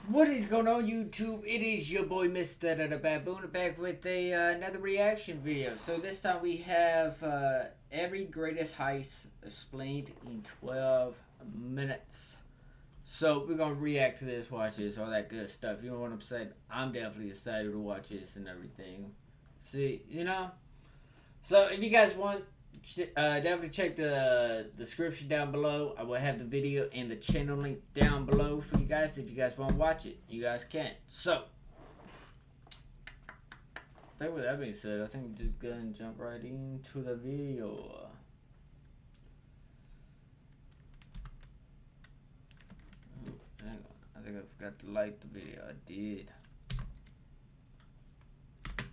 What is going on, YouTube? It is your boy MrBaboon back with another reaction video. So this time we have every greatest heist explained in 12 minutes. So we're gonna react to this, watch this, all that good stuff. You know what I'm saying? I'm definitely excited to watch this and everything. See, you know. So if you guys want, definitely check the description down below. I will have the video and the channel link down below for you guys. If you guys want to watch it, you guys can. So, I think with that being said, I think we're just gonna jump right into the video. Hang on. I think I forgot to like the video. I did.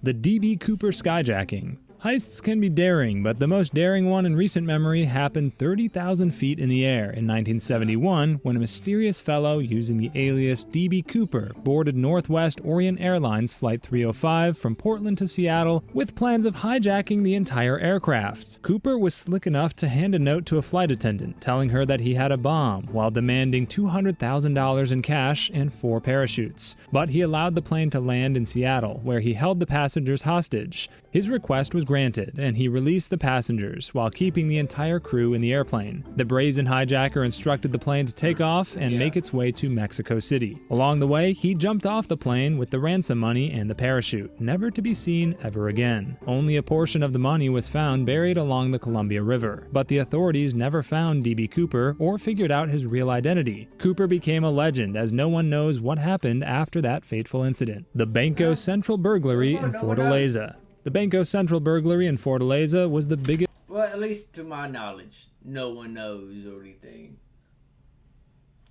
The D.B. Cooper skyjacking. Heists can be daring, but the most daring one in recent memory happened 30,000 feet in the air in 1971 when a mysterious fellow using the alias D.B. Cooper boarded Northwest Orient Airlines Flight 305 from Portland to Seattle with plans of hijacking the entire aircraft. Cooper was slick enough to hand a note to a flight attendant telling her that he had a bomb while demanding $200,000 in cash and 4 parachutes. But he allowed the plane to land in Seattle, where he held the passengers hostage. His request was granted, and he released the passengers while keeping the entire crew in the airplane. The brazen hijacker instructed the plane to take off and make its way to Mexico City. Along the way, he jumped off the plane with the ransom money and the parachute, never to be seen ever again. Only a portion of the money was found buried along the Columbia River, but the authorities never found D.B. Cooper or figured out his real identity. Cooper became a legend as no one knows what happened after that fateful incident. The Banco Central burglary in Fortaleza. The Banco Central burglary in Fortaleza was the biggest. Well, at least to my knowledge, no one knows or anything.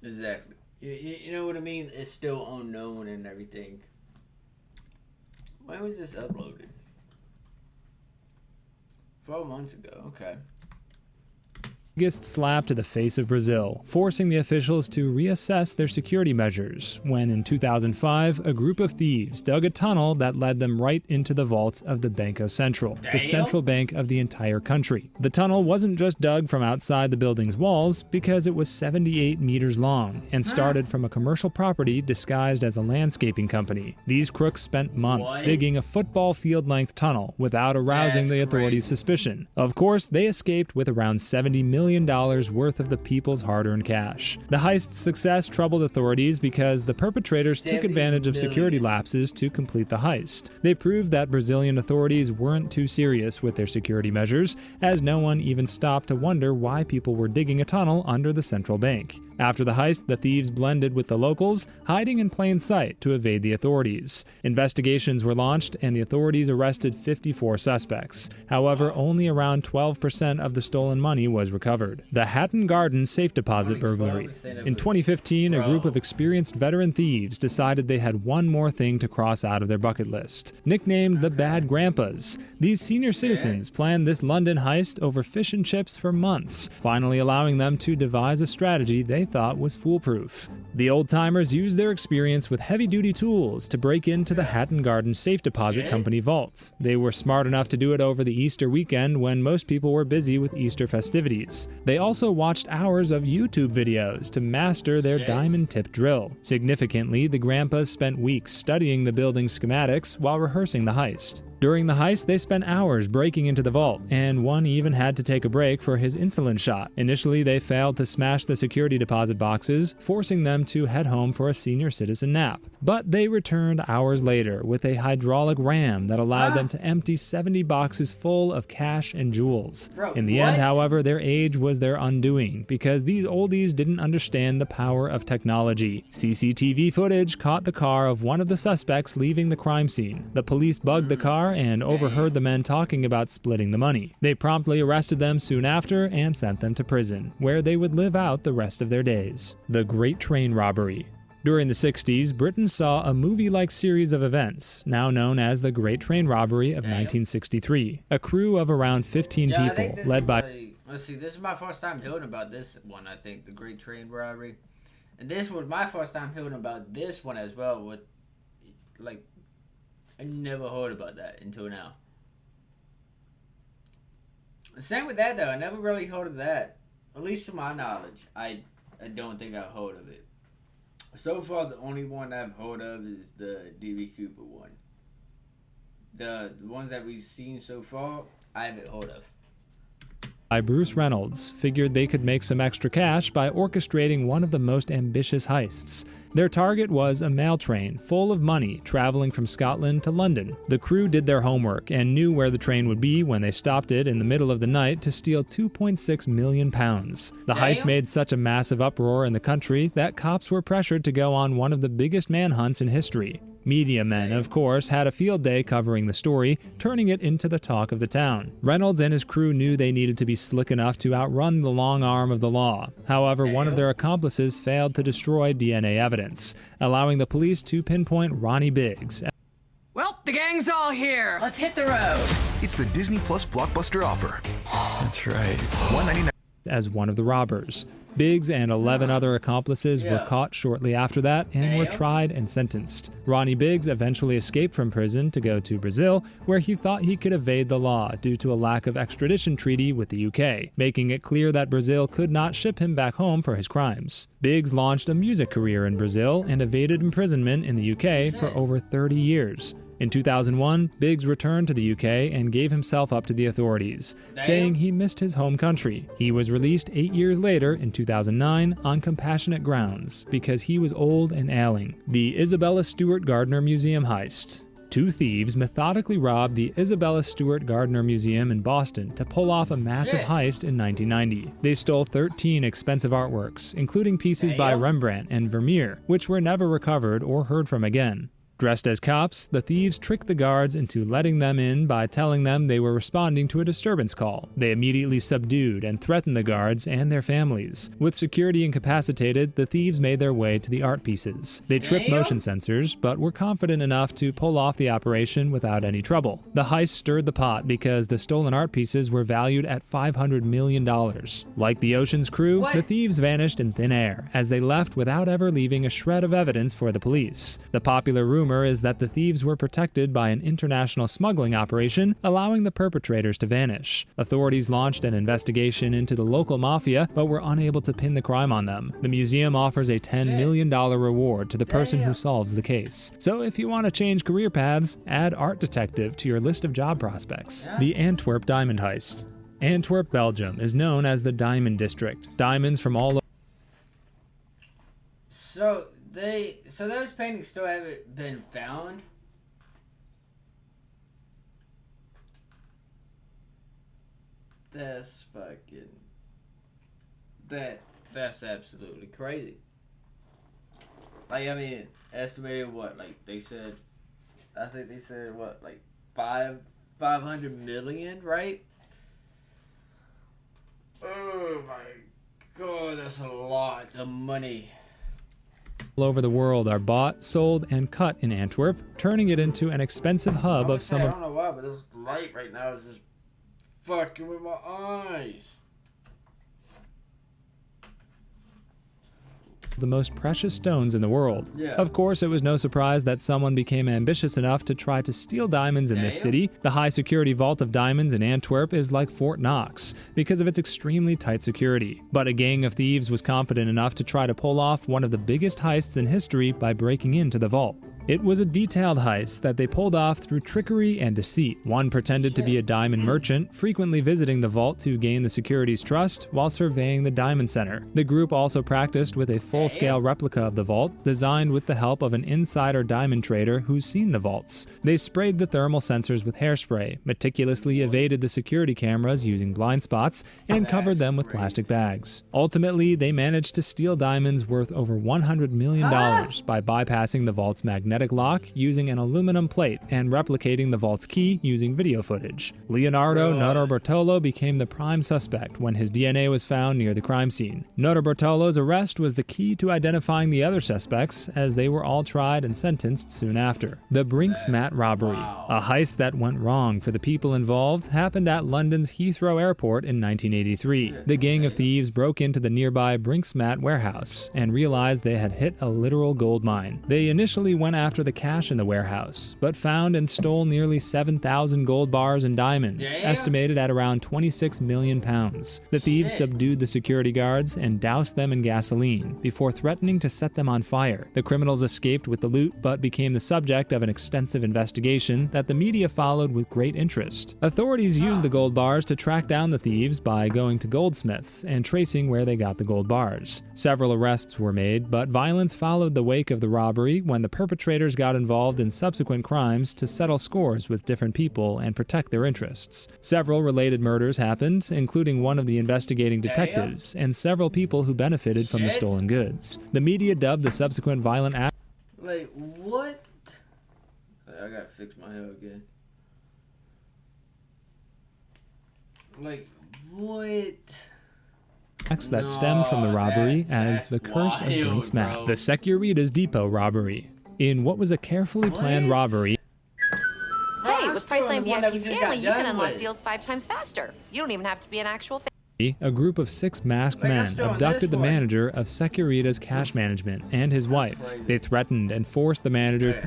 Exactly. You know what I mean? It's still unknown and everything. When was this uploaded? 12 months ago. Okay. Biggest slap to the face of Brazil, forcing the officials to reassess their security measures when in 2005 a group of thieves dug a tunnel that led them right into the vaults of the Banco Central, the central bank of the entire country. The tunnel wasn't just dug from outside the building's walls because it was 78 meters long and started from a commercial property disguised as a landscaping company. These crooks spent months digging a football field-length tunnel without arousing the authorities' suspicion. Of course, they escaped with around $70 million worth of the people's hard-earned cash. The heist's success troubled authorities because the perpetrators took advantage of security lapses to complete the heist. They proved that Brazilian authorities weren't too serious with their security measures, as no one even stopped to wonder why people were digging a tunnel under the central bank. After the heist, the thieves blended with the locals, hiding in plain sight to evade the authorities. Investigations were launched and the authorities arrested 54 suspects. However, only around 12% of the stolen money was recovered. The Hatton Garden safe deposit burglary. In 2015, a group of experienced veteran thieves decided they had one more thing to cross out of their bucket list. Nicknamed the Bad Grandpas, these senior citizens planned this London heist over fish and chips for months, finally allowing them to devise a strategy they thought was foolproof. The old-timers used their experience with heavy-duty tools to break into the Hatton Garden Safe Deposit Company vaults. They were smart enough to do it over the Easter weekend when most people were busy with Easter festivities. They also watched hours of YouTube videos to master their diamond-tip drill. Significantly, the grandpas spent weeks studying the building's schematics while rehearsing the heist. During the heist, they spent hours breaking into the vault, and one even had to take a break for his insulin shot. Initially, they failed to smash the security deposit boxes, forcing them to head home for a senior citizen nap. But they returned hours later with a hydraulic ram that allowed them to empty 70 boxes full of cash and jewels. In the end, however, their age was their undoing, because these oldies didn't understand the power of technology. CCTV footage caught the car of one of the suspects leaving the crime scene. The police bugged the car and overheard the men talking about splitting the money. They promptly arrested them soon after and sent them to prison, where they would live out the rest of their days. The Great Train Robbery. During the 60s, Britain saw a movie-like series of events, now known as the Great Train Robbery of 1963. A crew of around 15 people, led by... Let's see, this is my first time hearing about this one, I think, the Great Train Robbery. And this was my first time hearing about this one as well, with, like, I never heard about that until now. Same with that, though. I never really heard of that. At least to my knowledge. I don't think I've heard of it. So far, the only one I've heard of is the DB Cooper one. The ones that we've seen so far, I haven't heard of. Bruce Reynolds figured they could make some extra cash by orchestrating one of the most ambitious heists. Their target was a mail train full of money traveling from Scotland to London. The crew did their homework and knew where the train would be when they stopped it in the middle of the night to steal £2.6 million. The heist made such a massive uproar in the country that cops were pressured to go on one of the biggest manhunts in history. Media men, of course, had a field day covering the story, turning it into the talk of the town. Reynolds and his crew knew they needed to be slick enough to outrun the long arm of the law. However, one of their accomplices failed to destroy DNA evidence, allowing the police to pinpoint Ronnie Biggs. Well, the gang's all here. Let's hit the road. It's the Disney Plus blockbuster offer. That's right. $1.99 as one of the robbers. Biggs and 11 other accomplices were caught shortly after that and were tried and sentenced. Ronnie Biggs eventually escaped from prison to go to Brazil, where he thought he could evade the law due to a lack of extradition treaty with the UK, making it clear that Brazil could not ship him back home for his crimes. Biggs launched a music career in Brazil and evaded imprisonment in the UK for over 30 years. In 2001, Biggs returned to the UK and gave himself up to the authorities, saying he missed his home country. He was released 8 years later in 2009 on compassionate grounds because he was old and ailing. The Isabella Stewart Gardner Museum heist. Two thieves methodically robbed the Isabella Stewart Gardner Museum in Boston to pull off a massive heist in 1990. They stole 13 expensive artworks, including pieces by Rembrandt and Vermeer, which were never recovered or heard from again. Dressed as cops, the thieves tricked the guards into letting them in by telling them they were responding to a disturbance call. They immediately subdued and threatened the guards and their families. With security incapacitated, the thieves made their way to the art pieces. They tripped motion sensors, but were confident enough to pull off the operation without any trouble. The heist stirred the pot because the stolen art pieces were valued at $500 million. Like the Ocean's crew, the thieves vanished in thin air, as they left without ever leaving a shred of evidence for the police. The popular rumor is that the thieves were protected by an international smuggling operation, allowing the perpetrators to vanish. Authorities launched an investigation into the local mafia, but were unable to pin the crime on them. The museum offers a $10 million reward to the person who solves the case. So if you want to change career paths, add art detective to your list of job prospects. The Antwerp Diamond Heist. Antwerp, Belgium is known as the Diamond District. Diamonds from all over. So those paintings still haven't been found? That's fucking... That's absolutely crazy. Like, I mean, estimated what, like, they said... I think they said, what, like, 500 million, right? Oh my god, that's a lot of money. All over the world are bought, sold, and cut in Antwerp, turning it into an expensive hub of some I of don't know why, but this light right now is just fucking with my eyes. the most precious stones in the world. Of course, it was no surprise that someone became ambitious enough to try to steal diamonds in this city. The high-security vault of diamonds in Antwerp is like Fort Knox because of its extremely tight security. But a gang of thieves was confident enough to try to pull off one of the biggest heists in history by breaking into the vault. It was a detailed heist that they pulled off through trickery and deceit. One pretended to be a diamond merchant, frequently visiting the vault to gain the security's trust while surveying the diamond center. The group also practiced with a full-scale replica of the vault, designed with the help of an insider diamond trader who's seen the vaults. They sprayed the thermal sensors with hairspray, meticulously evaded the security cameras using blind spots, and covered them with plastic bags. Ultimately, they managed to steal diamonds worth over $100 million by bypassing the vault's magnetic lock using an aluminum plate and replicating the vault's key using video footage. Leonardo Notarbartolo became the prime suspect when his DNA was found near the crime scene. Notarbartolo's arrest was the key to identifying the other suspects, as they were all tried and sentenced soon after. The Brinks-Mat robbery, a heist that went wrong for the people involved, happened at London's Heathrow Airport in 1983. The gang of thieves broke into the nearby Brinks-Mat warehouse and realized they had hit a literal gold mine. They initially went after the cash in the warehouse, but found and stole nearly 7,000 gold bars and diamonds, Damn. estimated at around 26 million pounds. The thieves Shit. subdued the security guards and doused them in gasoline before threatening to set them on fire. The criminals escaped with the loot, but became the subject of an extensive investigation that the media followed with great interest. Authorities used the gold bars to track down the thieves by going to goldsmiths and tracing where they got the gold bars. Several arrests were made, but violence followed the wake of the robbery when the perpetrators got involved in subsequent crimes to settle scores with different people and protect their interests. Several related murders happened, including one of the investigating detectives and several people who benefited from the Shit. stolen goods. The media dubbed the subsequent violent act Like, what? I gotta fix my hair again. Like, what? acts that stem from the robbery as the curse of wild, Brink's Map, bro. the Securitas Depot robbery. In what was a carefully planned robbery, Hey, I'm with still Priceline on the one that we VIP just Family, got you can done unlock with. deals 5 times faster. You don't even have to be an actual fan. a group of 6 masked Like, I'm men still on abducted this the one. manager of Securitas Cash Management and his wife. crazy. They threatened and forced the manager.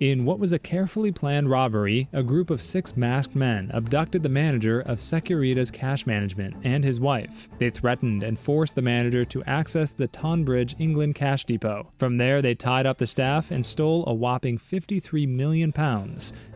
In what was a carefully planned robbery, a group of 6 masked men abducted the manager of Securitas Cash Management and his wife. They threatened and forced the manager to access the Tonbridge, England cash depot. From there, they tied up the staff and stole a whopping £53 million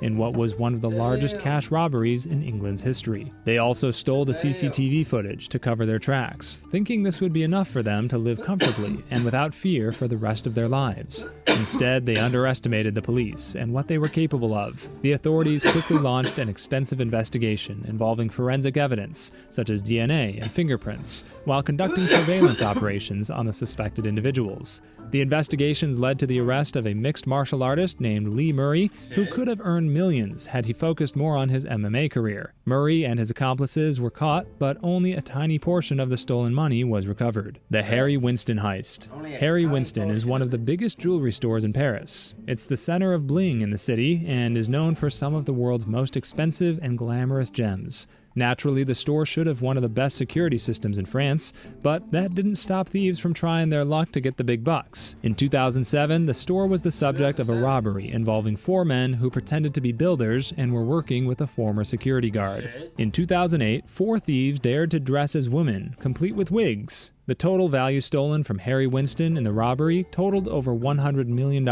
in what was one of the largest cash robberies in England's history. They also stole the CCTV footage to cover their tracks, thinking this would be enough for them to live comfortably and without fear for the rest of their lives. Instead, they underestimated the police and what they were capable of. The authorities quickly launched an extensive investigation involving forensic evidence, such as DNA and fingerprints, while conducting surveillance operations on the suspected individuals. The investigations led to the arrest of a mixed martial artist named Lee Murray, who could have earned millions had he focused more on his MMA career. Murray and his accomplices were caught, but only a tiny portion of the stolen money was recovered. The Harry Winston heist. Harry Winston is one of the biggest jewelry stores in Paris. It's the center of bling in the city and is known for some of the world's most expensive and glamorous gems. Naturally, the store should have one of the best security systems in France, but that didn't stop thieves from trying their luck to get the big bucks. In 2007, the store was the subject of a robbery involving 4 men who pretended to be builders and were working with a former security guard. In 2008, 4 thieves dared to dress as women, complete with wigs. The total value stolen from Harry Winston in the robbery totaled over $100 million,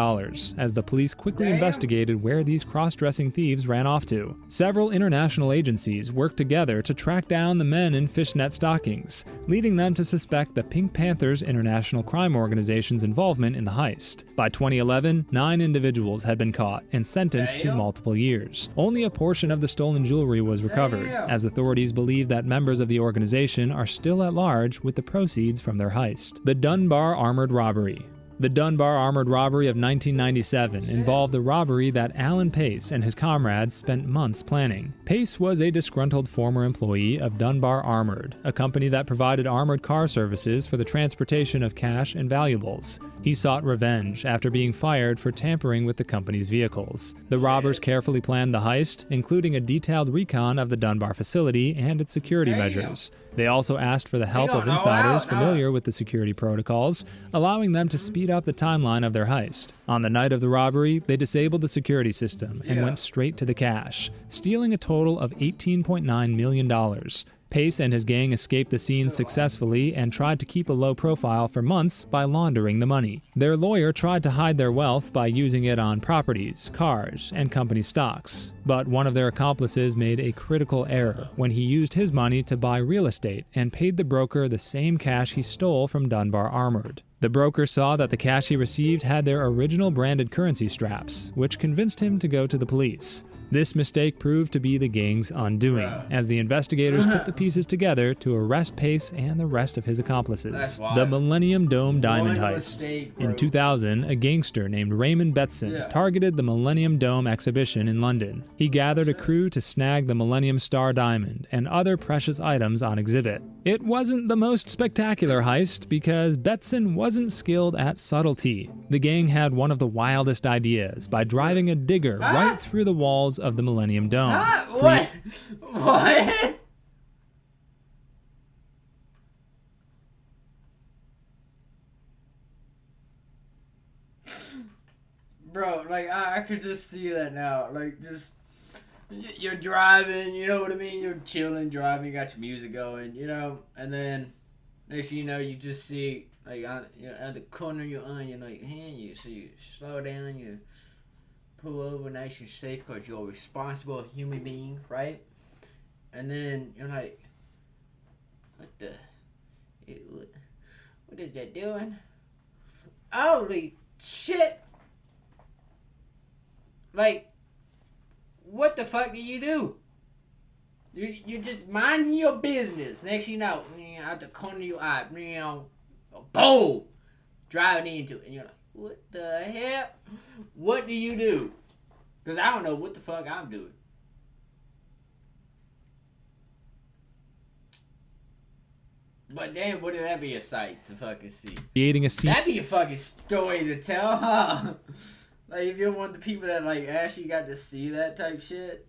as the police quickly investigated where these cross-dressing thieves ran off to. Several international agencies worked together to track down the men in fishnet stockings, leading them to suspect the Pink Panthers International Crime Organization's involvement in the heist. By 2011, 9 individuals had been caught and sentenced to multiple years. Only a portion of the stolen jewelry was recovered, as authorities believe that members of the organization are still at large with the proceeds from their heist. The Dunbar Armored Robbery. The Dunbar Armored Robbery of 1997 involved a robbery that Alan Pace and his comrades spent months planning. Pace was a disgruntled former employee of Dunbar Armored, a company that provided armored car services for the transportation of cash and valuables. He sought revenge after being fired for tampering with the company's vehicles. The robbers carefully planned the heist, including a detailed recon of the Dunbar facility and its security measures. They also asked for the help of insiders familiar with the security protocols, allowing them to speed up the timeline of their heist. On the night of the robbery, they disabled the security system and went straight to the cash, stealing a total of $18.9 million. Pace and his gang escaped the scene successfully and tried to keep a low profile for months by laundering the money. Their lawyer tried to hide their wealth by using it on properties, cars, and company stocks. But one of their accomplices made a critical error when he used his money to buy real estate and paid the broker the same cash he stole from Dunbar Armored. The broker saw that the cash he received had their original branded currency straps, which convinced him to go to the police. This mistake proved to be the gang's undoing, as the investigators put the pieces together to arrest Pace and the rest of his accomplices. The Millennium Dome Diamond Heist. In 2000, a gangster named Raymond Betson targeted the Millennium Dome exhibition in London. He gathered a crew to snag the Millennium Star Diamond and other precious items on exhibit. It wasn't the most spectacular heist because Betson wasn't skilled at subtlety. The gang had one of the wildest ideas by driving a digger right through the walls of the Millennium Dome. What? What? Bro, like, I could just see that now. Like, just, you're driving, you know what I mean? You're chilling, driving, you got your music going, you know? And then, next thing you know, you just see, like, at the corner of your eye, you're like, hey, so you slow down, you pull over nice and safe because you're a responsible human being, right? And then you're like, what is that doing? Holy shit! Like, what the fuck do you do? You're just minding your business. Next thing you know, out the corner of your eye, boom! Driving into it. And you're like, what the hell? What do you do? Because I don't know what the fuck I'm doing. But damn, wouldn't that be a sight to fucking see? Creating a scene. That'd be a fucking story to tell, huh? Like, if you're one of the people that, like, actually got to see that type shit.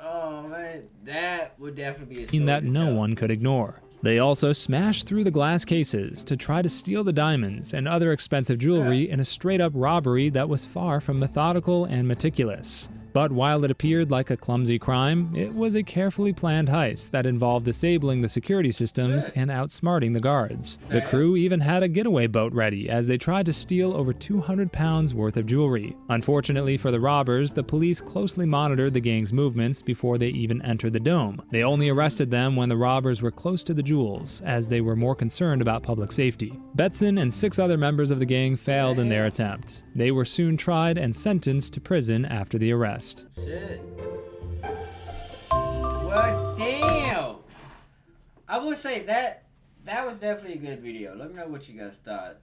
Oh, man. That would definitely be a story that to no tell. one could ignore. They also smashed through the glass cases to try to steal the diamonds and other expensive jewelry in a straight-up robbery that was far from methodical and meticulous. But while it appeared like a clumsy crime, it was a carefully planned heist that involved disabling the security systems and outsmarting the guards. The crew even had a getaway boat ready as they tried to steal over 200 pounds worth of jewelry. Unfortunately for the robbers, the police closely monitored the gang's movements before they even entered the dome. They only arrested them when the robbers were close to the jewels, as they were more concerned about public safety. Betson and 6 other members of the gang failed in their attempt. They were soon tried and sentenced to prison after the arrest. Shit. Well, damn. I would say that was definitely a good video. Let me know what you guys thought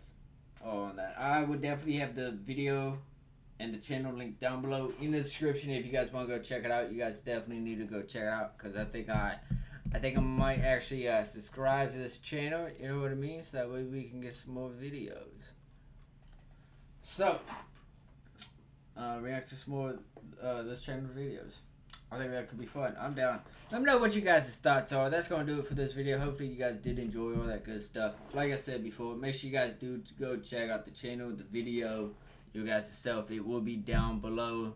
on that. I would definitely have the video and the channel link down below in the description if you guys want to go check it out. You guys definitely need to go check it out because I think I might actually subscribe to this channel. You know what I mean? So that way we can get some more videos. So, react to some more this channel videos. I think that could be fun. I'm down. Let me know what you guys' thoughts are. That's going to do it for this video. Hopefully you guys did enjoy all that good stuff. Like I said before, make sure you guys do go check out the channel, the video, you guys yourself. It will be down below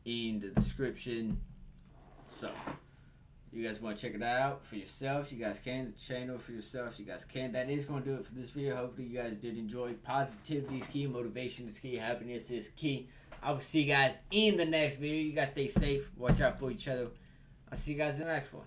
in the description. So, you guys want to check it out for yourself, you guys can. The channel for yourself, you guys can. That is going to do it for this video. Hopefully you guys did enjoy. Positivity is key, motivation is key, happiness is key. I will see you guys in the next video. You guys stay safe, watch out for each other. I'll see you guys in the next one.